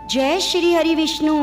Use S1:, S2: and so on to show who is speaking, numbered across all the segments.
S1: जय श्री हरि विष्णु,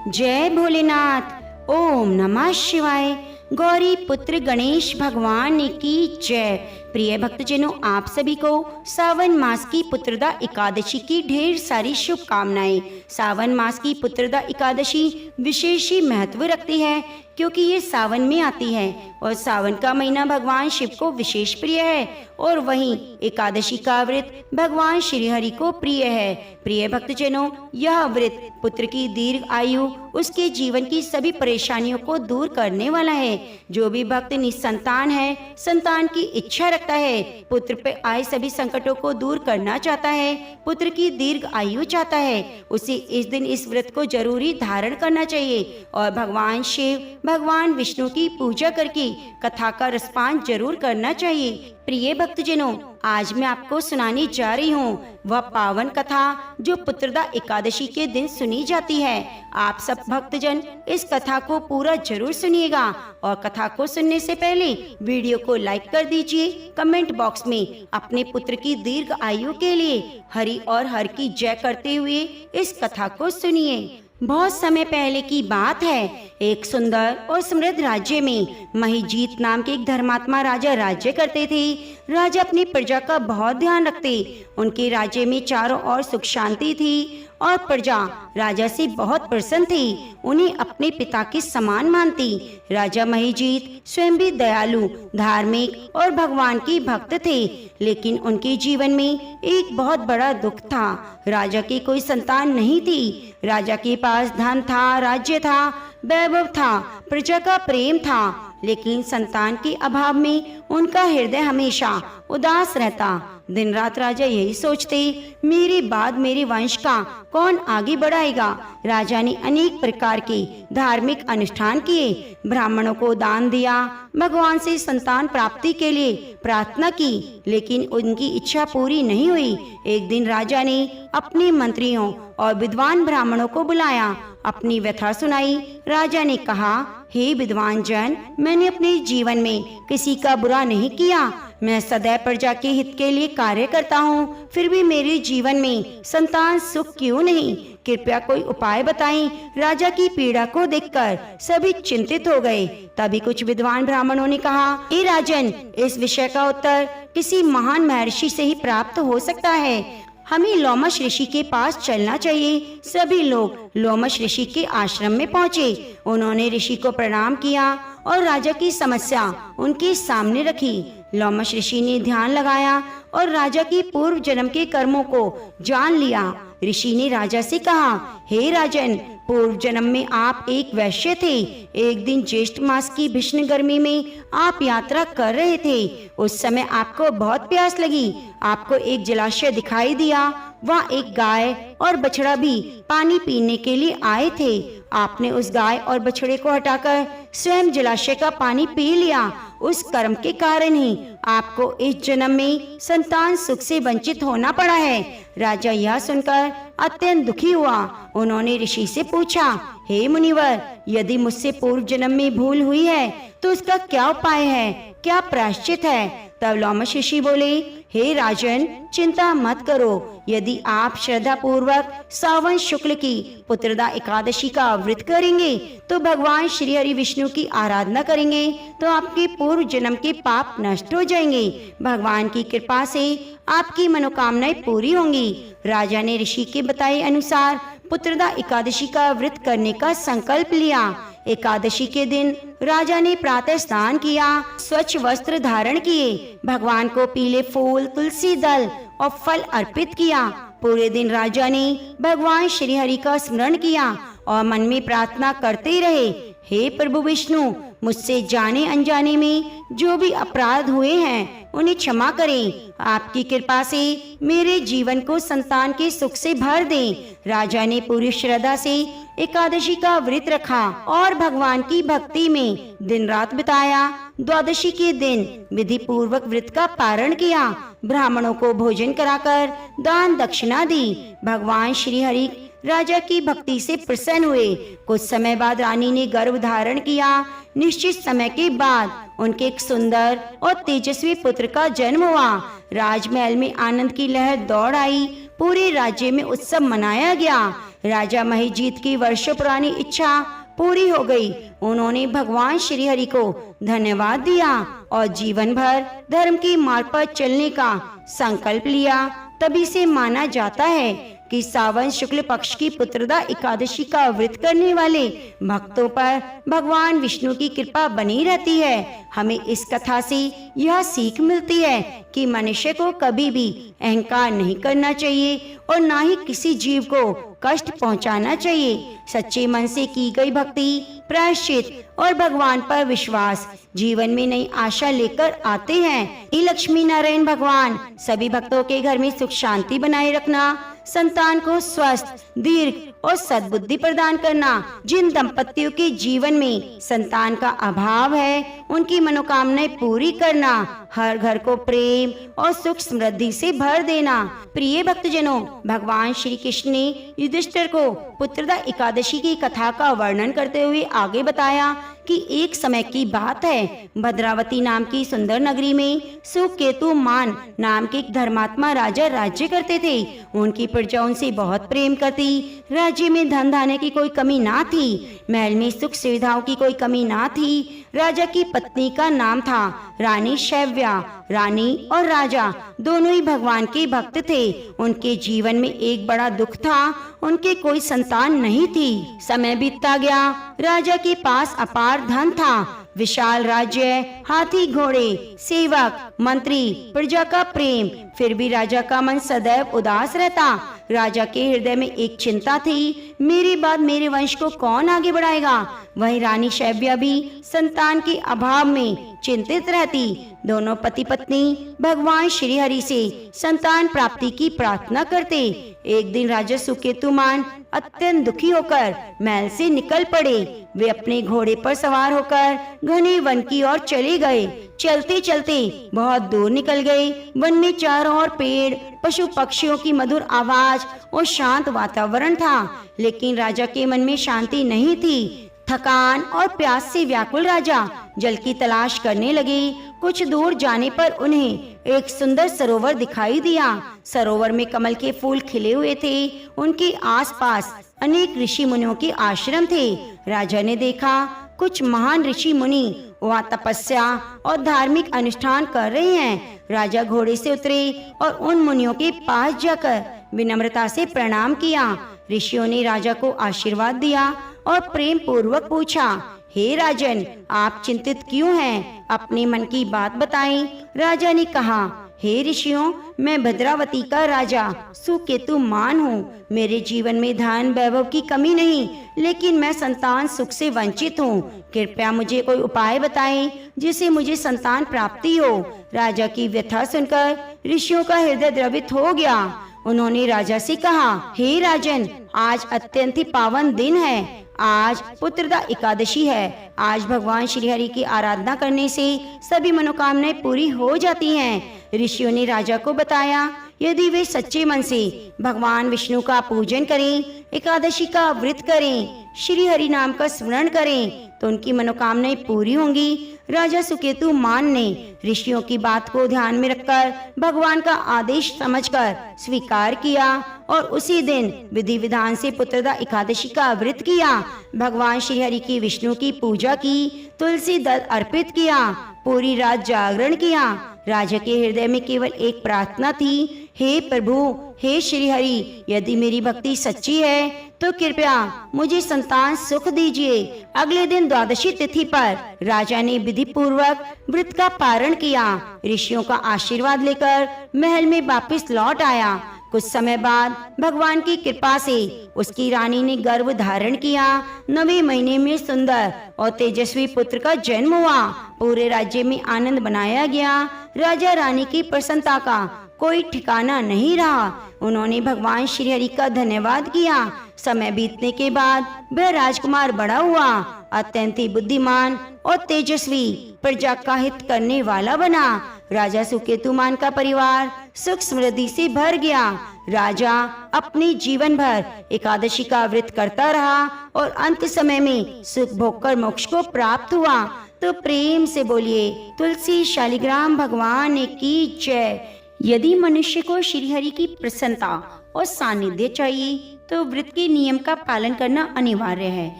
S1: जय भोलेनाथ। ओम नमः शिवाय। गौरी पुत्र गणेश भगवान की जय। प्रिय भक्तजनों, आप सभी को सावन मास की पुत्रदा एकादशी की ढेर सारी शुभकामनाएं। सावन मास की पुत्रदा एकादशी विशेष ही महत्व रखती है क्योंकि ये सावन में आती है और सावन का महीना भगवान शिव को विशेष प्रिय है और वहीं एकादशी का व्रत भगवान श्री हरि को प्रिय है। प्रिय भक्तजनों, यह व्रत पुत्र की दीर्घ आयु, उसके जीवन की सभी परेशानियों को दूर करने वाला है। जो भी भक्त निसंतान है, संतान की इच्छा रखता है, पुत्र पे आए सभी संकटों को दूर करना चाहता है, पुत्र की दीर्घ आयु चाहता है, उसे इस दिन इस व्रत को जरूरी धारण करना चाहिए और भगवान शिव, भगवान विष्णु की पूजा करके कथा का रसपान जरूर करना चाहिए। प्रिय भक्तजनों, आज मैं आपको सुनाने जा रही हूँ वह पावन कथा जो पुत्रदा एकादशी के दिन सुनी जाती है। आप सब भक्तजन इस कथा को पूरा जरूर सुनिएगा और कथा को सुनने से पहले वीडियो को लाइक कर दीजिए। कमेंट बॉक्स में अपने पुत्र की दीर्घ आयु के लिए हरि और हर की जय करते हुए इस कथा को सुनिए। बहुत समय पहले की बात है। एक सुंदर और समृद्ध राज्य में महिजीत नाम के एक धर्मात्मा राजा राज्य करते थे। राजा अपनी प्रजा का बहुत ध्यान रखते। उनके राज्य में चारों ओर सुख शांति थी और प्रजा राजा से बहुत प्रसन्न थी, उन्हें अपने पिता के समान मानती। राजा महिजीत स्वयं भी दयालु, धार्मिक और भगवान के भक्त थे, लेकिन उनके जीवन में एक बहुत बड़ा दुख था। राजा की कोई संतान नहीं थी। राजा के पास धन था, राज्य था, वैभव था, प्रजा का प्रेम था, लेकिन संतान के अभाव में उनका हृदय हमेशा उदास रहता। दिन रात राजा यही सोचते, मेरे बाद मेरे वंश का कौन आगे बढ़ाएगा। राजा ने अनेक प्रकार के धार्मिक अनुष्ठान किए, ब्राह्मणों को दान दिया, भगवान से संतान प्राप्ति के लिए प्रार्थना की, लेकिन उनकी इच्छा पूरी नहीं हुई। एक दिन राजा ने अपने मंत्रियों और विद्वान ब्राह्मणों को बुलाया, अपनी व्यथा सुनाई। राजा ने कहा, हे विद्वान जन, मैंने अपने जीवन में किसी का बुरा नहीं किया, मैं सदैव प्रजा के हित के लिए कार्य करता हूँ, फिर भी मेरे जीवन में संतान सुख क्यों नहीं? कृपया कोई उपाय बताएं। राजा की पीड़ा को देखकर सभी चिंतित हो गए। तभी कुछ विद्वान ब्राह्मणों ने कहा, हे राजन, इस विषय का उत्तर किसी महान महर्षि से ही प्राप्त हो सकता है, हमें लोमश ऋषि के पास चलना चाहिए। सभी लोग लोमश ऋषि के आश्रम में पहुँचे। उन्होंने ऋषि को प्रणाम किया और राजा की समस्या उनके सामने रखी। लोमश ऋषि ने ध्यान लगाया और राजा की पूर्व जन्म के कर्मों को जान लिया। ऋषि ने राजा से कहा, हे राजन, पूर्व जन्म में आप एक वैश्य थे। एक दिन ज्येष्ठ मास की भीषण गर्मी में आप यात्रा कर रहे थे। उस समय आपको बहुत प्यास लगी। आपको एक जलाशय दिखाई दिया। वहाँ एक गाय और बछड़ा भी पानी पीने के लिए आए थे। आपने उस गाय और बछड़े को हटाकर स्वयं जलाशय का पानी पी लिया। उस कर्म के कारण ही आपको इस जन्म में संतान सुख से वंचित होना पड़ा है। राजा यह सुनकर अत्यंत दुखी हुआ। उन्होंने ऋषि से पूछा, हे मुनिवर, यदि मुझसे पूर्व जन्म में भूल हुई है तो उसका क्या उपाय है, क्या प्रायश्चित है? तब लोमश ऋषि बोले, हे राजन, चिंता मत करो। यदि आप श्रद्धा पूर्वक सावन शुक्ल की पुत्रदा एकादशी का व्रत करेंगे तो भगवान श्री हरि विष्णु की आराधना करेंगे तो आपके पूर्व जन्म के पाप नष्ट हो जाएंगे। भगवान की कृपा से आपकी मनोकामनाएं पूरी होंगी। राजा ने ऋषि के बताए अनुसार पुत्रदा एकादशी का व्रत करने का संकल्प लिया। एकादशी के दिन राजा ने प्रातः स्नान किया, स्वच्छ वस्त्र धारण किए, भगवान को पीले फूल, तुलसी दल और फल अर्पित किया। पूरे दिन राजा ने भगवान श्री हरि का स्मरण किया और मन में प्रार्थना करते रहे, हे प्रभु विष्णु, मुझसे जाने अनजाने में जो भी अपराध हुए हैं उन्हें क्षमा करें। आपकी कृपा से मेरे जीवन को संतान के सुख से भर दें। राजा ने पूरी श्रद्धा से एकादशी का व्रत रखा और भगवान की भक्ति में दिन रात बिताया। द्वादशी के दिन विधि पूर्वक व्रत का पारण किया, ब्राह्मणों को भोजन कराकर दान दक्षिणा दी। भगवान श्री हरि राजा की भक्ति से प्रसन्न हुए। कुछ समय बाद रानी ने गर्भ धारण किया। निश्चित समय के बाद उनके एक सुंदर और तेजस्वी पुत्र का जन्म हुआ। राजमहल में आनंद की लहर दौड़ आई। पूरे राज्य में उत्सव मनाया गया। राजा महिजीत की वर्षों पुरानी इच्छा पूरी हो गई। उन्होंने भगवान श्री हरि को धन्यवाद दिया और जीवन भर धर्म के मार्ग पर चलने का संकल्प लिया। तभी से माना जाता है कि सावन शुक्ल पक्ष की पुत्रदा एकादशी का व्रत करने वाले भक्तों पर भगवान विष्णु की कृपा बनी रहती है। हमें इस कथा से यह सीख मिलती है कि मनुष्य को कभी भी अहंकार नहीं करना चाहिए और ना ही किसी जीव को कष्ट पहुंचाना चाहिए। सच्चे मन से की गई भक्ति, प्रायश्चित और भगवान पर विश्वास जीवन में नई आशा लेकर आते हैं। हे लक्ष्मी नारायण भगवान सभी भक्तों के घर में सुख शांति बनाए रखना, संतान को स्वस्थ, दीर्घ और सद्बुद्धि प्रदान करना। जिन दंपतियों के जीवन में संतान का अभाव है उनकी मनोकामनाएं पूरी करना, हर घर को प्रेम और सुख समृद्धि से भर देना। प्रिय भक्तजनों, भगवान श्री कृष्ण ने युधिष्ठिर को पुत्रदा एकादशी की कथा का वर्णन करते हुए आगे बताया कि एक समय की बात है, भद्रावती नाम की सुंदर नगरी में सुकेतुमान नाम के एक धर्मात्मा राजा राज्य करते थे। उनकी प्रजा उनसे बहुत प्रेम करती। राज्य में धन धान्य की कोई कमी ना थी, महल में सुख सुविधाओं की कोई कमी ना थी। राजा की पत्नी का नाम था रानी शैव्या। रानी और राजा दोनों ही भगवान के भक्त थे। उनके जीवन में एक बड़ा दुख था, उनके कोई संतान नहीं थी। समय बीतता गया, राजा के पास अपार धन था, विशाल राज्य, हाथी घोड़े, सेवक, मंत्री, प्रजा का प्रेम। फिर भी राजा का मन सदैव उदास रहता। राजा के हृदय में एक चिंता थी, मेरे बाद मेरे वंश को कौन आगे बढ़ाएगा। वहीं रानी शैव्या भी संतान के अभाव में चिंतित रहती। दोनों पति पत्नी भगवान श्री हरि से संतान प्राप्ति की प्रार्थना करते। एक दिन राजा सुकेतुमान अत्यंत दुखी होकर महल से निकल पड़े। वे अपने घोड़े पर सवार होकर घने वन की ओर चले गए। चलते चलते बहुत दूर निकल गए। वन में चारों ओर पेड़, पशु पक्षियों की मधुर आवाज और शांत वातावरण था, लेकिन राजा के मन में शांति नहीं थी। थकान और प्यास से व्याकुल राजा जल की तलाश करने लगे। कुछ दूर जाने पर उन्हें एक सुंदर सरोवर दिखाई दिया। सरोवर में कमल के फूल खिले हुए थे। उनके आसपास अनेक ऋषि मुनियों के आश्रम थे। राजा ने देखा कुछ महान ऋषि मुनि वहाँ तपस्या और धार्मिक अनुष्ठान कर रहे हैं। राजा घोड़े से उतरे और उन मुनियों के पास जाकर विनम्रता से प्रणाम किया। ऋषियों ने राजा को आशीर्वाद दिया और प्रेम पूर्वक पूछा, हे राजन, आप चिंतित क्यों हैं? अपने मन की बात बताएं। राजा ने कहा, हे ऋषियों, मैं भद्रावती का राजा सुकेतुमान हूँ। मेरे जीवन में धन वैभव की कमी नहीं, लेकिन मैं संतान सुख से वंचित हूँ। कृपया मुझे कोई उपाय बताएं जिससे मुझे संतान प्राप्ति हो। राजा की व्यथा सुनकर ऋषियों का हृदय द्रवित हो गया। उन्होंने राजा से कहा, हे राजन, आज अत्यंत ही पावन दिन है। आज पुत्रदा एकादशी है। आज भगवान श्री हरि की आराधना करने से सभी मनोकामनाएं पूरी हो जाती हैं। ऋषियों ने राजा को बताया, यदि वे सच्चे मन से भगवान विष्णु का पूजन करें, एकादशी का व्रत करें, श्री हरि नाम का स्मरण करें, तो उनकी मनोकामनाएं पूरी होंगी। राजा सुकेतुमान ने ऋषियों की बात को ध्यान में रखकर भगवान का आदेश समझकर स्वीकार किया और उसी दिन विधि विधान से पुत्रदा एकादशी का व्रत किया। भगवान श्री हरि की विष्णु की पूजा की, तुलसी दल अर्पित किया, पूरी रात जागरण किया। राजा के हृदय में केवल एक प्रार्थना थी, हे प्रभु, हे श्री हरि, यदि मेरी भक्ति सच्ची है तो कृपया मुझे संतान सुख दीजिए। अगले दिन द्वादशी तिथि पर राजा ने विधि पूर्वक व्रत का पारण किया। ऋषियों का आशीर्वाद लेकर महल में वापस लौट आया। कुछ समय बाद भगवान की कृपा से उसकी रानी ने गर्भ धारण किया। 9वें महीने में सुंदर और तेजस्वी पुत्र का जन्म हुआ। पूरे राज्य में आनंद बनाया गया। राजा रानी की प्रसन्नता का कोई ठिकाना नहीं रहा। उन्होंने भगवान श्री हरि का धन्यवाद किया। समय बीतने के बाद वह राजकुमार बड़ा हुआ, अत्यंत ही बुद्धिमान और तेजस्वी, प्रजा का हित करने वाला बना। राजा सुकेतुमान का परिवार सुख समृद्धि से भर गया। राजा अपने जीवन भर एकादशी का व्रत करता रहा और अंत समय में सुख भोग कर मोक्ष को प्राप्त हुआ। तो प्रेम से बोलिए, तुलसी शालिग्राम भगवान की जय। यदि मनुष्य को श्री हरि की प्रसन्नता और सानिध्य चाहिए, तो व्रत के नियम का पालन करना अनिवार्य है।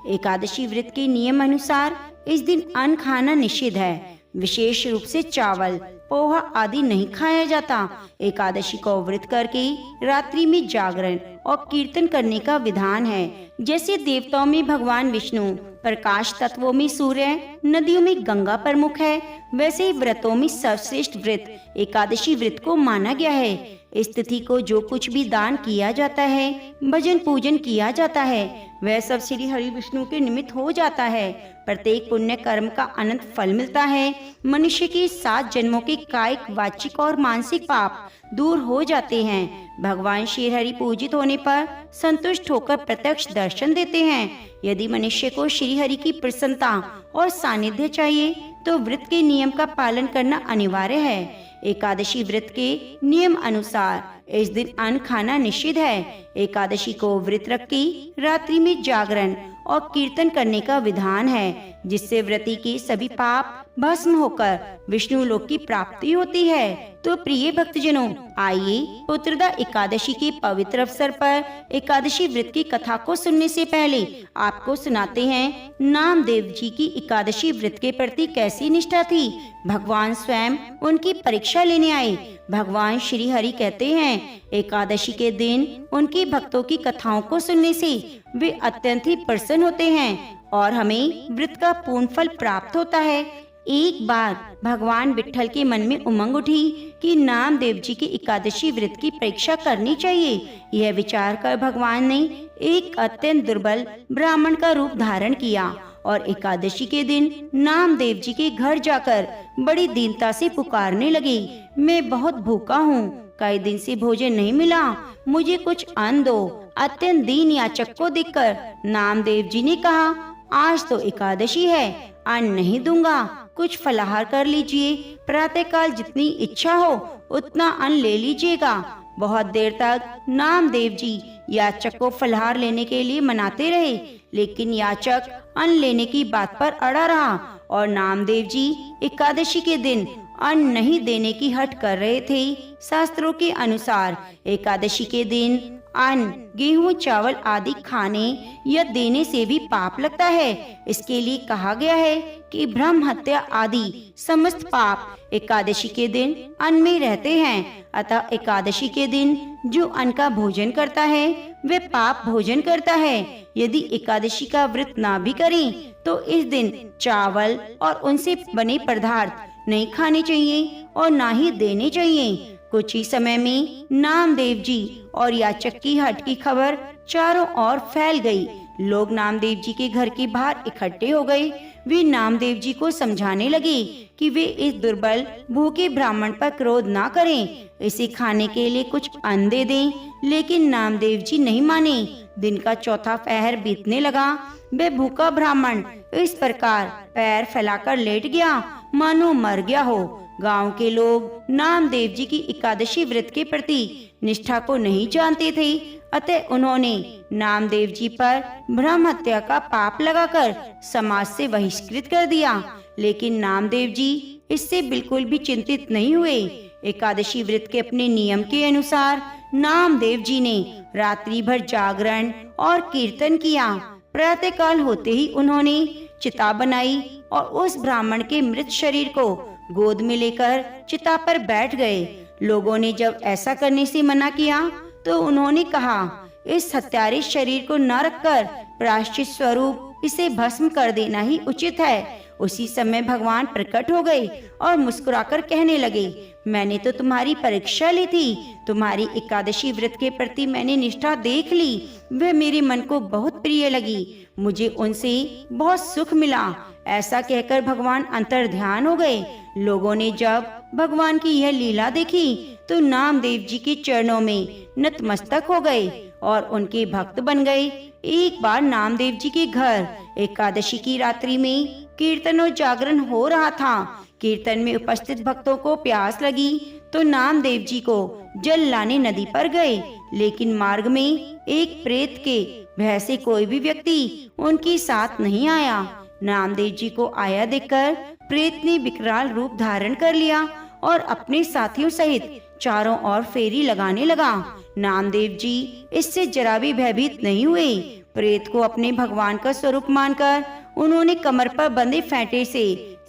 S1: एकादशी व्रत के नियम अनुसार इस दिन अन्न खाना निषिद्ध है। विशेष रूप से चावल, पोहा आदि नहीं खाया जाता। एकादशी को व्रत करके रात्रि में जागरण और कीर्तन करने का विधान है। जैसे देवताओं में भगवान विष्णु, प्रकाश तत्वों में सूर्य, नदियों में गंगा प्रमुख है, वैसे ही व्रतों में सर्वश्रेष्ठ व्रत एकादशी व्रत को माना गया है। इस तिथि को जो कुछ भी दान किया जाता है, भजन पूजन किया जाता है, वह सब श्री हरि विष्णु के निमित्त हो जाता है। प्रत्येक पुण्य कर्म का अनंत फल मिलता है। मनुष्य के 7 जन्मों के कायिक, वाचिक और मानसिक पाप दूर हो जाते हैं। भगवान श्री हरि पूजित होने पर संतुष्ट होकर प्रत्यक्ष दर्शन देते हैं। यदि मनुष्य को श्री हरि की प्रसन्नता और सानिध्य चाहिए, तो व्रत के नियम का पालन करना अनिवार्य है। एकादशी व्रत के नियम अनुसार इस दिन अन्न खाना निषिद्ध है। एकादशी को व्रत रख के रात्रि में जागरण और कीर्तन करने का विधान है, जिससे व्रती के सभी पाप भस्म होकर विष्णु लोक की प्राप्ति होती है। तो प्रिय भक्तजनों, आइए पुत्रदा एकादशी के पवित्र अवसर पर एकादशी व्रत की कथा को सुनने से पहले आपको सुनाते हैं नामदेव जी की एकादशी व्रत के प्रति कैसी निष्ठा थी। भगवान स्वयं उनकी परीक्षा लेने आए। भगवान श्री हरि कहते हैं, एकादशी के दिन उनके भक्तों की कथाओं को सुनने से वे अत्यंत ही प्रसन्न होते हैं और हमें व्रत का पूर्ण फल प्राप्त होता है। एक बार भगवान विट्ठल के मन में उमंग उठी कि नामदेव जी की एकादशी व्रत की परीक्षा करनी चाहिए। यह विचार कर भगवान ने एक अत्यंत दुर्बल ब्राह्मण का रूप धारण किया और एकादशी के दिन नामदेव जी के घर जाकर बड़ी दीनता से पुकारने लगे, मैं बहुत भूखा हूँ, कई दिन से भोजन नहीं मिला, मुझे कुछ अन्न दो। अत्यंत दीन याचक को देखकर नामदेव जी ने कहा, आज तो एकादशी है, अन्न नहीं दूंगा, कुछ फलाहार कर लीजिए। प्रातःकाल जितनी इच्छा हो उतना अन्न ले लीजिएगा। बहुत देर तक नामदेव जी याचक को फलाहार लेने के लिए मनाते रहे, लेकिन याचक अन्न लेने की बात पर अड़ा रहा और नामदेव जी एकादशी के दिन अन्न नहीं देने की हट कर रहे थे। शास्त्रों के अनुसार एकादशी के दिन अन्न, गेहूं, चावल आदि खाने या देने से भी पाप लगता है। इसके लिए कहा गया है कि ब्रह्म हत्या आदि समस्त पाप एकादशी के दिन अन्न में रहते हैं। अतः एकादशी के दिन जो अन्न का भोजन करता है वे पाप भोजन करता है। यदि एकादशी का व्रत ना भी करें तो इस दिन चावल और उनसे बने पदार्थ नहीं खाने चाहिए और ना ही देने चाहिए। कुछ ही समय में नामदेव जी और याचक की हट की खबर चारों ओर फैल गई। लोग नामदेव जी के घर के बाहर इकट्ठे हो गए। वे नामदेव जी को समझाने लगे कि वे इस दुर्बल भूखे ब्राह्मण पर क्रोध ना करें, इसे खाने के लिए कुछ अन्न दे दें। लेकिन नामदेव जी नहीं माने। दिन का चौथा पहर बीतने लगा। वे भूखा ब्राह्मण इस प्रकार पैर फैलाकर लेट गया मानो मर गया हो। गांव के लोग नामदेव जी की एकादशी व्रत के प्रति निष्ठा को नहीं जानते थे, अतः उन्होंने नामदेव जी पर ब्रह्म हत्या का पाप लगाकर समाज से बहिष्कृत कर दिया। लेकिन नामदेव जी इससे बिल्कुल भी चिंतित नहीं हुए। एकादशी व्रत के अपने नियम के अनुसार नामदेव जी ने रात्रि भर जागरण और कीर्तन किया। प्रातःकाल होते ही उन्होंने चिता बनाई और उस ब्राह्मण के मृत शरीर को गोद में लेकर चिता पर बैठ गए। लोगों ने जब ऐसा करने से मना किया तो उन्होंने कहा, इस हत्यारे शरीर को न रखकर प्रायश्चित स्वरूप इसे भस्म कर देना ही उचित है। उसी समय भगवान प्रकट हो गए और मुस्कुराकर कहने लगे, मैंने तो तुम्हारी परीक्षा ली थी, तुम्हारी एकादशी व्रत के प्रति मैंने निष्ठा देख ली, वह मेरे मन को बहुत प्रिय लगी, मुझे उनसे बहुत सुख मिला। ऐसा कहकर भगवान अंतर ध्यान हो गए। लोगों ने जब भगवान की यह लीला देखी तो नामदेव जी के चरणों में नतमस्तक हो गए और उनके भक्त बन गए। एक बार नामदेव जी के घर एकादशी की रात्रि में कीर्तन और जागरण हो रहा था। कीर्तन में उपस्थित भक्तों को प्यास लगी तो नामदेव जी को जल लाने नदी पर गए, लेकिन मार्ग में एक प्रेत के भय से कोई भी व्यक्ति उनके साथ नहीं आया। नामदेव जी को आया देखकर प्रेत ने विकराल रूप धारण कर लिया और अपने साथियों सहित चारों ओर फेरी लगाने लगा। नामदेव जी इससे जरा भी भयभीत नहीं हुए। प्रेत को अपने भगवान का स्वरूप मानकर उन्होंने कमर पर बंधे फेंटे से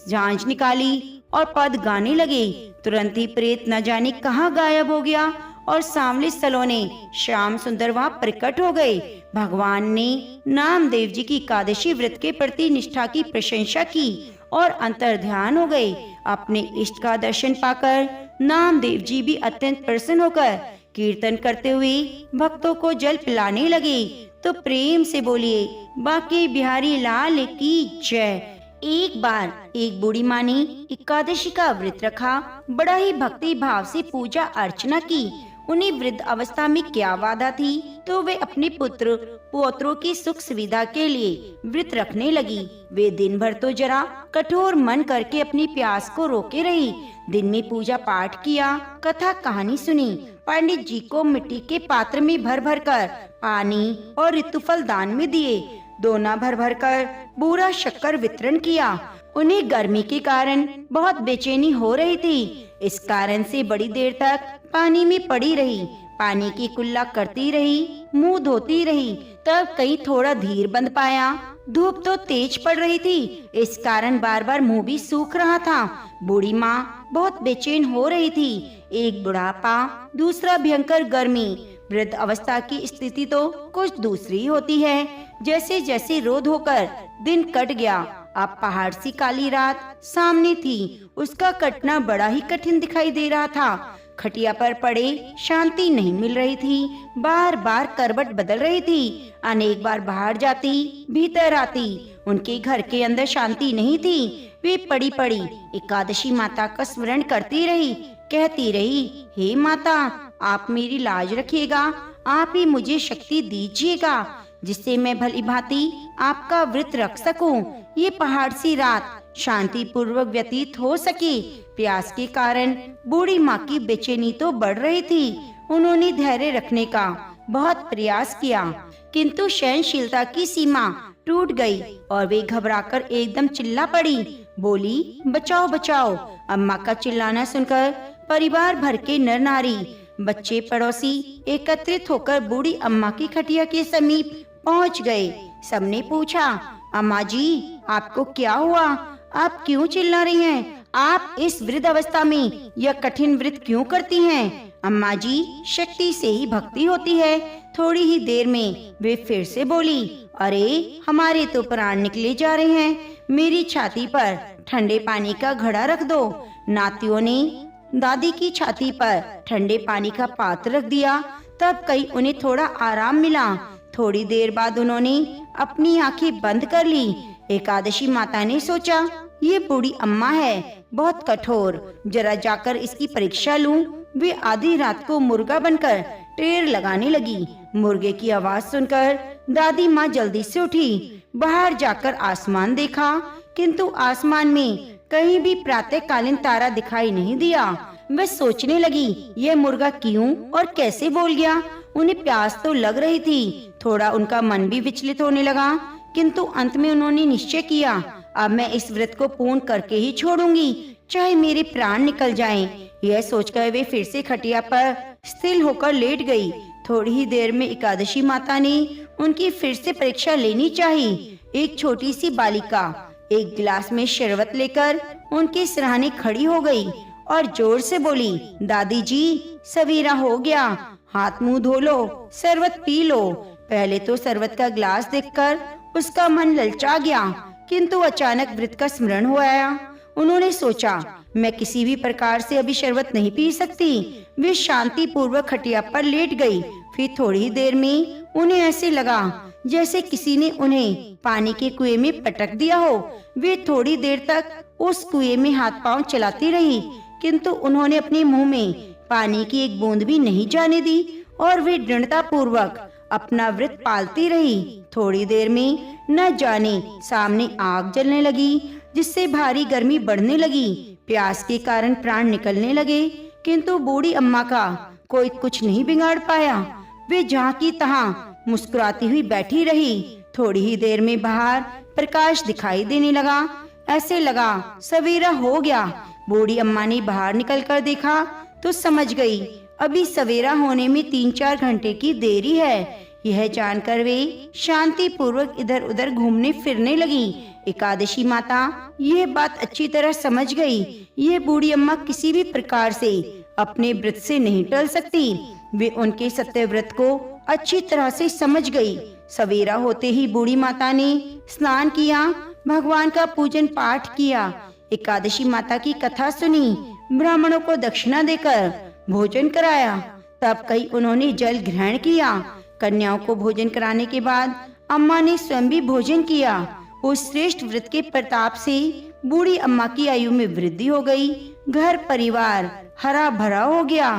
S1: झांझ निकाली और पद गाने लगे। तुरंत ही प्रेत न जाने कहाँ गायब हो गया और सांवले सलोने श्याम सुंदर वहाँ प्रकट हो गए। भगवान ने नामदेव जी की एकादशी व्रत के प्रति निष्ठा की प्रशंसा की और अंतर ध्यान हो गए। अपने इष्ट का दर्शन पाकर नामदेव जी भी अत्यंत प्रसन्न होकर कीर्तन करते हुए भक्तों को जल पिलाने लगे। तो प्रेम से बोलिए, बाकी बिहारी लाल की जय। एक बार एक बूढ़ी माँ ने एकादशी का व्रत रखा। बड़ा ही भक्ति भाव से पूजा अर्चना की। उन्हें वृद्ध अवस्था में क्या बाधा थी, तो वे अपने पुत्र पौत्रों की सुख सुविधा के लिए व्रत रखने लगी। वे दिन भर तो जरा कठोर मन करके अपनी प्यास को रोके रही। दिन में पूजा पाठ किया, कथा कहानी सुनी। पंडित जी को मिट्टी के पात्र में भर भर कर पानी और ऋतुफल दान में दिए। दोना भर भर कर बूरा शक्कर वितरण किया। उन्हें गर्मी के कारण बहुत बेचैनी हो रही थी। इस कारण से बड़ी देर तक पानी में पड़ी रही। पानी की कुल्ला करती रही, मुंह धोती रही। तब कहीं थोड़ा धीर बंद पाया। धूप तो तेज पड़ रही थी, इस कारण बार बार मुंह भी सूख रहा था। बूढ़ी माँ बहुत बेचैन हो रही थी। एक बुढ़ापा, दूसरा भयंकर गर्मी। वृद्ध अवस्था की स्थिति तो कुछ दूसरी होती है। जैसे जैसे रोध होकर दिन कट गया, अब पहाड़ सी काली रात सामने थी। उसका कटना बड़ा ही कठिन दिखाई दे रहा था। खटिया पर पड़े शांति नहीं मिल रही थी। बार बार करवट बदल रही थी। अनेक बार बाहर जाती, भीतर आती। उनके घर के अंदर शांति नहीं थी। वे पड़ी पड़ी एकादशी माता का स्मरण करती रही, कहती रही, हे माता, आप मेरी लाज रखिएगा। आप ही मुझे शक्ति दीजिएगा जिससे मैं भली भांति आपका व्रत रख सकूं। ये पहाड़ सी रात शांति पूर्वक व्यतीत हो सके। प्यास के कारण बूढ़ी माँ की बेचैनी तो बढ़ रही थी। उन्होंने धैर्य रखने का बहुत प्रयास किया, किंतु सहनशीलता की सीमा टूट गई और वे घबराकर एकदम चिल्ला पड़ी। बोली, बचाओ बचाओ। अम्मा का चिल्लाना सुनकर परिवार भर के नर नारी, बच्चे, पड़ोसी एकत्रित होकर बूढ़ी अम्मा की खटिया के समीप पहुंच गए। सबने पूछा, अम्मा जी, आपको क्या हुआ? आप क्यों चिल्ला रही हैं? आप इस वृद्ध अवस्था में यह कठिन व्रत क्यों करती हैं? अम्मा जी, शक्ति से ही भक्ति होती है। थोड़ी ही देर में वे फिर से बोली, अरे हमारे तो प्राण निकले जा रहे हैं। मेरी छाती पर ठंडे पानी का घड़ा रख दो। नातियों ने दादी की छाती पर ठंडे पानी का पात्र रख दिया। तब कहीं उन्हें थोड़ा आराम मिला। थोड़ी देर बाद उन्होंने अपनी आंखें बंद कर ली। एकादशी माता ने सोचा, ये बूढ़ी अम्मा है, बहुत कठोर, जरा जाकर इसकी परीक्षा लूं। वे आधी रात को मुर्गा बनकर टेर लगाने लगी। मुर्गे की आवाज सुनकर दादी माँ जल्दी से उठी। बाहर जाकर आसमान देखा, किंतु आसमान में कहीं भी प्रातःकालीन तारा दिखाई नहीं दिया। वह सोचने लगी, यह मुर्गा क्यों और कैसे बोल गया? उन्हें प्यास तो लग रही थी। थोड़ा उनका मन भी विचलित होने लगा, किंतु अंत में उन्होंने निश्चय किया, अब मैं इस व्रत को पूर्ण करके ही छोड़ूंगी, चाहे मेरे प्राण निकल जाएं। यह सोचकर वे फिर से खटिया पर स्थिर होकर लेट गई। थोड़ी ही देर में एकादशी माता ने उनकी फिर से परीक्षा लेनी चाहिए। एक छोटी सी बालिका एक गिलास में शरबत लेकर उनके सिरहाने खड़ी हो गई और जोर से बोली, दादी जी, सवेरा हो गया, हाथ मुंह धो लो, शरबत पी लो। पहले तो शरबत का गिलास देखकर उसका मन ललचा गया, किंतु अचानक व्रत का स्मरण हो आया। उन्होंने सोचा, मैं किसी भी प्रकार से अभी शरबत नहीं पी सकती। वे शांति पूर्वक खटिया पर लेट गई। फिर थोड़ी ही देर में उन्हें ऐसे लगा जैसे किसी ने उन्हें पानी के कुएं में पटक दिया हो। वे थोड़ी देर तक उस कुएं में हाथ पांव चलाती रही, किंतु उन्होंने अपने मुंह में पानी की एक बूंद भी नहीं जाने दी और वे दृढ़ता पूर्वक अपना व्रत पालती रही। थोड़ी देर में न जाने सामने आग जलने लगी, जिससे भारी गर्मी बढ़ने लगी। प्यास के कारण प्राण निकलने लगे, किंतु बूढ़ी अम्मा का कोई कुछ नहीं बिगाड़ पाया। वे जहाँ की तहाँ मुस्कुराती हुई बैठी रही। थोड़ी ही देर में बाहर प्रकाश दिखाई देने लगा। ऐसे लगा सवेरा हो गया। बूढ़ी अम्मा ने बाहर निकलकर देखा तो समझ गई अभी सवेरा होने में 3-4 घंटे की देरी है। यह जानकर वे शांति पूर्वक इधर उधर घूमने फिरने लगी। एकादशी माता यह बात अच्छी तरह समझ गई। यह बूढ़ी अम्मा किसी भी प्रकार से अपने व्रत से नहीं टल सकती। वे उनके सत्य व्रत को अच्छी तरह से समझ गई। सवेरा होते ही बूढ़ी माता ने स्नान किया, भगवान का पूजन पाठ किया, एकादशी माता की कथा सुनी, ब्राह्मणों को दक्षिणा देकर भोजन कराया। तब कई उन्होंने जल ग्रहण किया। कन्याओं को भोजन कराने के बाद अम्मा ने स्वयं भी भोजन किया। उस श्रेष्ठ व्रत के प्रताप से बूढ़ी अम्मा की आयु में वृद्धि हो गई। घर परिवार हरा भरा हो गया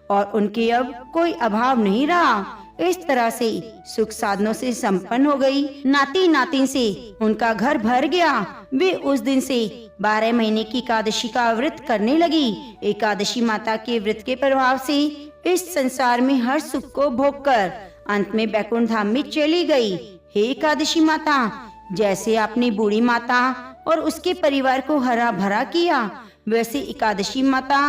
S1: और उनके अब कोई अभाव नहीं रहा। इस तरह से सुख साधनों से संपन्न हो गई। नाती नातिन से उनका घर भर गया। वे उस दिन से 12 महीने की एकादशी का व्रत करने लगी। एकादशी माता के व्रत के प्रभाव से इस संसार में हर सुख को भोगकर अंत में बैकुंठ धाम में चली गई। हे एकादशी माता, जैसे आपने बूढ़ी माता और उसके परिवार को हरा भरा किया, वैसे एकादशी माता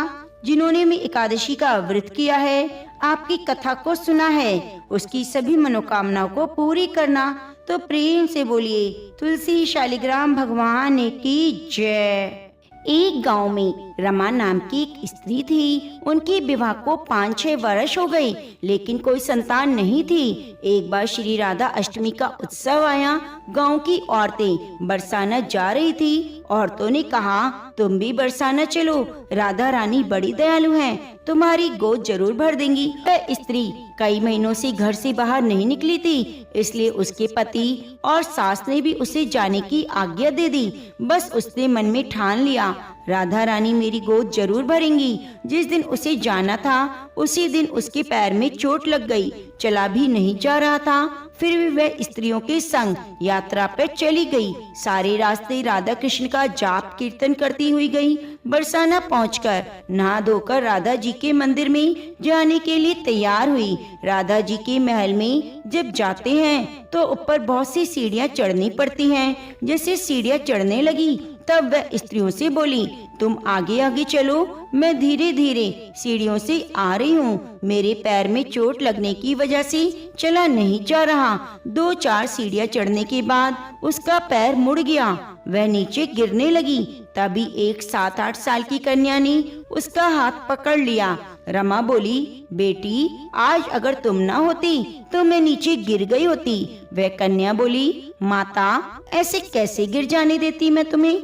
S1: जिन्होंने भी एकादशी का व्रत किया है, आपकी कथा को सुना है, उसकी सभी मनोकामनाओं को पूरी करना। तो प्रेम से बोलिए तुलसी शालिग्राम भगवान की जय। एक गांव में रमा नाम की एक स्त्री थी। उनके विवाह को 5-6 वर्ष हो गए, लेकिन कोई संतान नहीं थी। एक बार श्री राधा अष्टमी का उत्सव आया। गांव की औरतें बरसाना जा रही थी। औरतों ने कहा, तुम भी बरसाना चलो, राधा रानी बड़ी दयालु हैं, तुम्हारी गोद जरूर भर देंगी। वह स्त्री कई महीनों से घर से बाहर नहीं निकली थी, इसलिए उसके पति और सास ने भी उसे जाने की आज्ञा दे दी। बस उसने मन में ठान लिया, राधा रानी मेरी गोद जरूर भरेंगी। जिस दिन उसे जाना था उसी दिन उसके पैर में चोट लग गई, चला भी नहीं जा रहा था। फिर भी वह स्त्रियों के संग यात्रा पर चली गई। सारे रास्ते राधा कृष्ण का जाप कीर्तन करती हुई गई। बरसाना पहुंचकर नहा धोकर राधा जी के मंदिर में जाने के लिए तैयार हुई। राधा जी के महल में जब जाते हैं तो ऊपर बहुत सी सीढ़ियां चढ़नी पड़ती हैं। जैसे सीढ़ियां चढ़ने लगी तब वह स्त्रियों से बोली, तुम आगे आगे चलो, मैं धीरे धीरे सीढ़ियों से आ रही हूँ। मेरे पैर में चोट लगने की वजह से चला नहीं जा रहा। 2-4 सीढ़ियां चढ़ने के बाद उसका पैर मुड़ गया, वह नीचे गिरने लगी। तभी एक 7-8 साल की कन्या ने उसका हाथ पकड़ लिया। रमा बोली, बेटी आज अगर तुम ना होती तो मैं नीचे गिर गई होती। वह कन्या बोली, माता ऐसे कैसे गिर जाने देती मैं तुम्हें।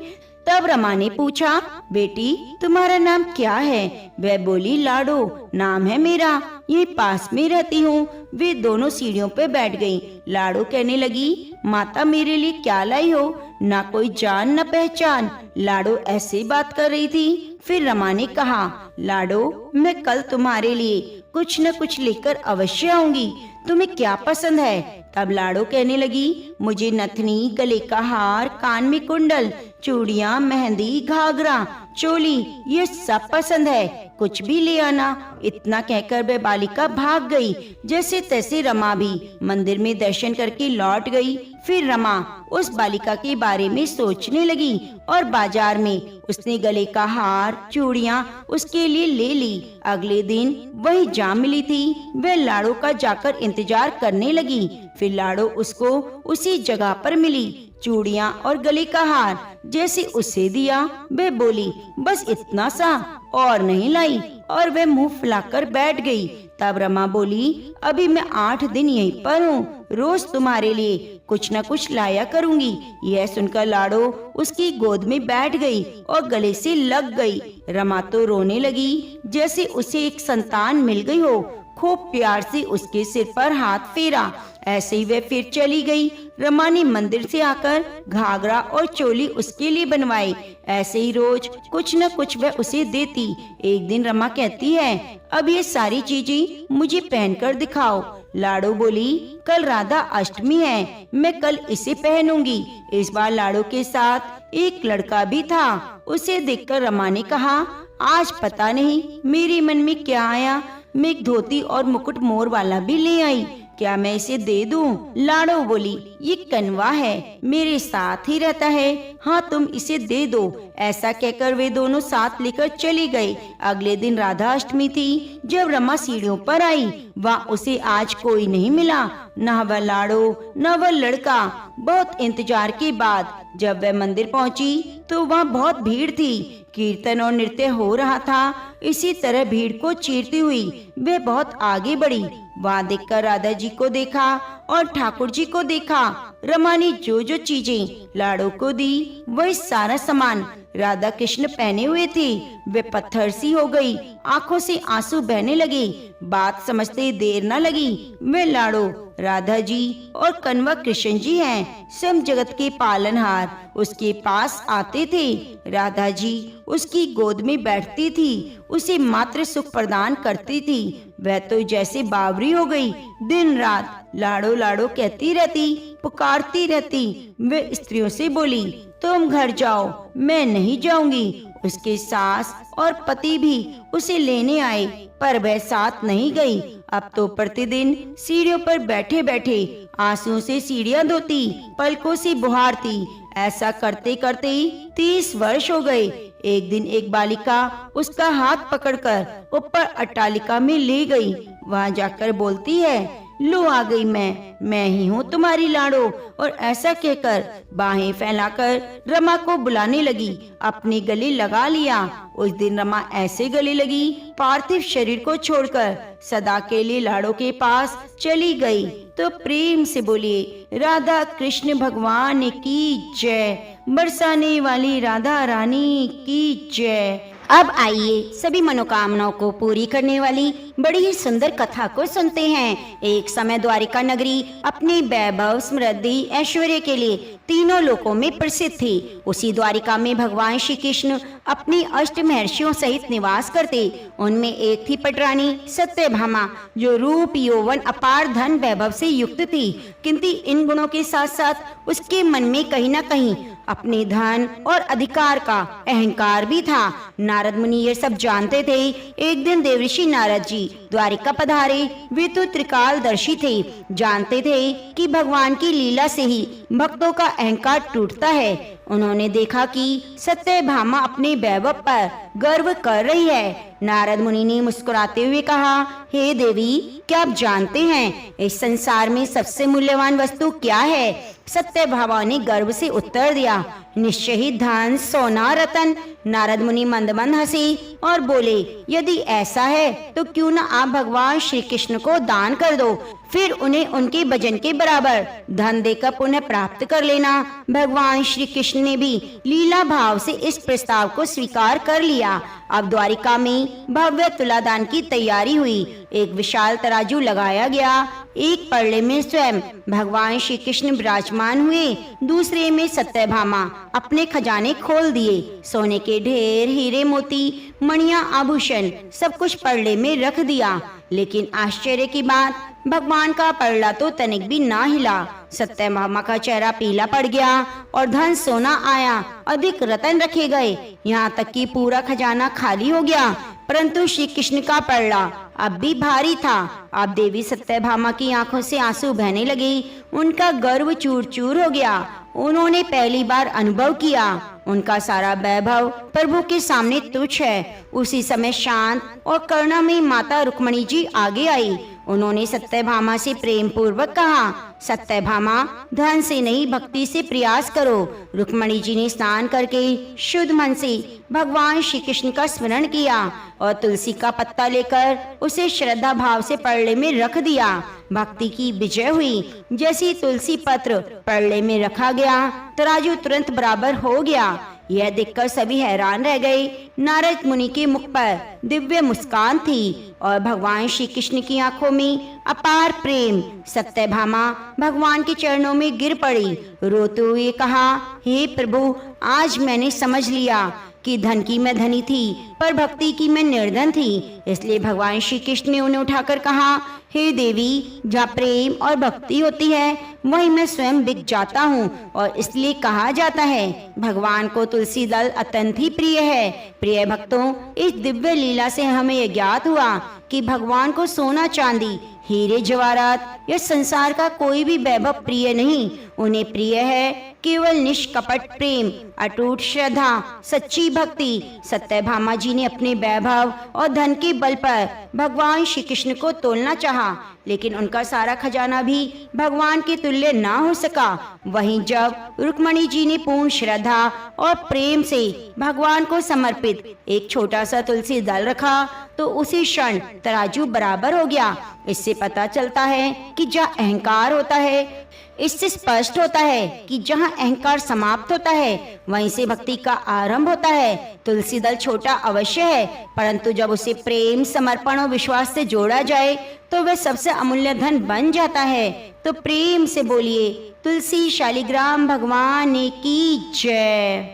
S1: तब रमा ने पूछा, बेटी तुम्हारा नाम क्या है। वह बोली, लाडो नाम है मेरा, ये पास में रहती हूँ। वे दोनों सीढ़ियों पे बैठ गईं। लाडो कहने लगी, माता मेरे लिए क्या लाई हो, ना कोई जान न पहचान। लाडो ऐसे बात कर रही थी। फिर रमा ने कहा, लाडो मैं कल तुम्हारे लिए कुछ न कुछ लेकर अवश्य आऊंगी, तुम्हें क्या पसंद है। तब लाडो कहने लगी, मुझे नथनी, गले का हार, कान में कुंडल, चूड़ियाँ, मेहंदी, घाघरा, चोली ये सब पसंद है, कुछ भी ले आना। इतना कहकर वह बालिका भाग गई। जैसे तैसे रमा भी मंदिर में दर्शन करके लौट गई। फिर रमा उस बालिका के बारे में सोचने लगी और बाजार में उसने गले का हार, चूड़ियाँ उसके लिए ले ली। अगले दिन वही जा मिली थी। वह लाडो का जाकर इंतजार करने लगी। फिर लाडो उसको उसी जगह पर मिली। चूड़ियाँ और गले का हार जैसे उसे दिया, वह बोली, बस इतना सा और नहीं लाई, और वह मुंह फुलाकर बैठ गई। तब रमा बोली, अभी मैं 8 दिन यहीं पर हूँ, रोज तुम्हारे लिए कुछ न कुछ लाया करूँगी। यह सुनकर लाडो उसकी गोद में बैठ गई और गले से लग गई। रमा तो रोने लगी जैसे उसे एक संतान मिल गई हो। खूब प्यार से उसके सिर पर हाथ फेरा। ऐसे ही वह फिर चली गई। रमा ने मंदिर से आकर घाघरा और चोली उसके लिए बनवाई। ऐसे ही रोज कुछ न कुछ वह उसे देती। एक दिन रमा कहती है, अब ये सारी चीजें मुझे पहनकर दिखाओ। लाडो बोली, कल राधा अष्टमी है, मैं कल इसे पहनूंगी। इस बार लाडो के साथ एक लड़का भी था। उसे देखकर रमा ने कहा, आज पता नहीं मेरे मन में क्या आया, मैं एक धोती और मुकुट मोर वाला भी ले आई। क्या मैं इसे दे दूं? लाड़ो बोली, ये कनवा है, मेरे साथ ही रहता है, हाँ तुम इसे दे दो। ऐसा कहकर वे दोनों साथ लेकर चली गई। अगले दिन राधा अष्टमी थी। जब रमा सीढ़ियों पर आई, वहाँ उसे आज कोई नहीं मिला, न वह लाड़ो न वह लड़का। बहुत इंतजार के बाद जब वह मंदिर पहुंची तो वहाँ बहुत भीड़ थी। कीर्तन और नृत्य हो रहा था। इसी तरह भीड़ को चीरती हुई वे बहुत आगे बढ़ी। वहाँ देखकर राधा जी को देखा और ठाकुर जी को देखा। रमा ने जो जो चीजें लाड़ो को दी, वही सारा सामान राधा कृष्ण पहने हुए थे। वे पत्थर सी हो गई, आंखों से आंसू बहने लगे। बात समझते देर न लगी। वे लाड़ो राधा जी और कन्वा कृष्ण जी हैं, सब जगत के पालनहार। उसके पास आते थे। राधा जी उसकी गोद में बैठती थी, उसे मात्र सुख प्रदान करती थी। वह तो जैसे बावरी हो गई, दिन रात लाड़ो लाड़ो कहती रहती, पुकारती रहती। वे स्त्रियों से बोली, तुम घर जाओ, मैं नहीं जाऊंगी। उसके सास और पति भी उसे लेने आए, पर वह साथ नहीं गई। अब तो प्रतिदिन सीढ़ियों पर बैठे बैठे आंसुओं से सीढ़ियां धोती, पलकों से बुहारती। ऐसा करते करते 30 वर्ष हो गए। एक दिन एक बालिका उसका हाथ पकड़कर ऊपर अट्टालिका में ले गई। वहाँ जाकर बोलती है, लो आ गई मैं ही हूँ तुम्हारी लाड़ो। और ऐसा कहकर बाहें फैलाकर रमा को बुलाने लगी, अपने गले लगा लिया। उस दिन रमा ऐसे गले लगी, पार्थिव शरीर को छोड़कर सदा के लिए लाड़ो के पास चली गई। तो प्रेम से बोलिए, राधा कृष्ण भगवान की जय। बरसाने वाली राधा रानी की जय। अब आइए सभी मनोकामनाओं को पूरी करने वाली बड़ी ही सुंदर कथा को सुनते हैं। एक समय द्वारिका नगरी अपने वैभव, समृद्धि, ऐश्वर्य के लिए तीनों लोकों में प्रसिद्ध थी। उसी द्वारिका में भगवान श्री कृष्ण अपनी अष्ट महर्षियों सहित निवास करते। उनमें एक थी पटरानी सत्यभामा, जो रूप, यौवन, अपार धन वैभव से युक्त थी। किंतु इन गुणों के साथ साथ उसके मन में कहीं न कहीं अपने धन और अधिकार का अहंकार भी था। नारद मुनि ये सब जानते थे। एक दिन देवर्षि नारद जी द्वारिका पधारे। वे तो त्रिकालदर्शी थे, जानते थे कि भगवान की लीला से ही भक्तों का अहंकार टूटता है। उन्होंने देखा कि सत्यभामा अपने वैभव पर गर्व कर रही है। नारद मुनि ने मुस्कुराते हुए कहा, हे देवी, क्या आप जानते हैं इस संसार में सबसे मूल्यवान वस्तु क्या है? सत्यभामा ने गर्व से उत्तर दिया, निश्चय ही धन, सोना, रतन। नारद मुनि मंद मंद हंसे और बोले, यदि ऐसा है तो क्यों न आप भगवान श्री कृष्ण को दान कर दो, फिर उन्हें उनके भजन के बराबर धन देकर पुनः प्राप्त कर लेना। भगवान श्री कृष्ण ने भी लीला भाव से इस प्रस्ताव को स्वीकार कर लिया। अब द्वारिका में भव्य तुलादान की तैयारी हुई। एक विशाल तराजू लगाया गया। एक पड़ले में स्वयं भगवान श्री कृष्ण विराजमान हुए, दूसरे में सत्यभामा अपने खजाने खोल दिए। सोने के ढेर, हीरे मोती, मणियां, आभूषण सब कुछ पड़ले में रख दिया। लेकिन आश्चर्य की बात, भगवान का पड़ला तो तनिक भी ना हिला। सत्यभामा का चेहरा पीला पड़ गया और धन सोना आया, अधिक रतन रखे गए, यहाँ तक कि पूरा खजाना खाली हो गया। परंतु श्री कृष्ण का पड़ला अब भी भारी था। अब देवी सत्यभामा की आंखों से आंसू बहने लगे। उनका गर्व चूर चूर हो गया। उन्होंने पहली बार अनुभव किया, उनका सारा वैभव प्रभु के सामने तुच्छ है। उसी समय शांत और करुणा में माता रुक्मणी जी आगे आई। उन्होंने सत्यभामा से प्रेम पूर्वक कहा, सत्यभामा, धन से नहीं भक्ति से प्रयास करो। रुक्मणी जी ने स्नान करके शुद्ध मन से भगवान श्री कृष्ण का स्मरण किया और तुलसी का पत्ता लेकर उसे श्रद्धा भाव से पड़ले में रख दिया। भक्ति की विजय हुई। जैसी तुलसी पत्र पड़ले में रखा गया, तराजू तुरंत बराबर हो गया। यह देखकर सभी हैरान रह गए। नारद मुनि के मुख पर दिव्य मुस्कान थी और भगवान श्री कृष्ण की आंखों में अपार प्रेम। सत्यभामा भगवान के चरणों में गिर पड़ी, रोते हुए कहा, हे प्रभु, आज मैंने समझ लिया कि धन की मैं धनी थी पर भक्ति की मैं निर्धन थी। इसलिए भगवान श्री कृष्ण ने उन्हें उठाकर कहा, हे देवी, जहाँ प्रेम और भक्ति होती है वहीं मैं स्वयं बिक जाता हूँ। और इसलिए कहा जाता है, भगवान को तुलसी दल अत्यंत ही प्रिय है। प्रिय भक्तों, इस दिव्य लीला से हमें यह ज्ञात हुआ कि भगवान को सोना चांदी हीरे जवाहरात या संसार का कोई भी वैभव प्रिय नहीं, उन्हें प्रिय है केवल निष्कपट प्रेम, अटूट श्रद्धा, सच्ची भक्ति। सत्यभामा जी ने अपने वैभव और धन के बल पर भगवान श्री कृष्ण को तोलना चाहा, लेकिन उनका सारा खजाना भी भगवान के तुल्य ना हो सका। वहीं जब रुक्मणी जी ने पूर्ण श्रद्धा और प्रेम से भगवान को समर्पित एक छोटा सा तुलसी दल रखा तो उसी क्षण तराजू बराबर हो गया। इससे पता चलता है कि जहाँ अहंकार होता है, इससे स्पष्ट होता है कि जहाँ अहंकार समाप्त होता है वहीं से भक्ति का आरंभ होता है। तुलसी दल छोटा अवश्य है, परंतु जब उसे प्रेम, समर्पण और विश्वास से जोड़ा जाए तो वह सबसे अमूल्य धन बन जाता है। तो प्रेम से बोलिए तुलसी शालिग्राम भगवान की जय।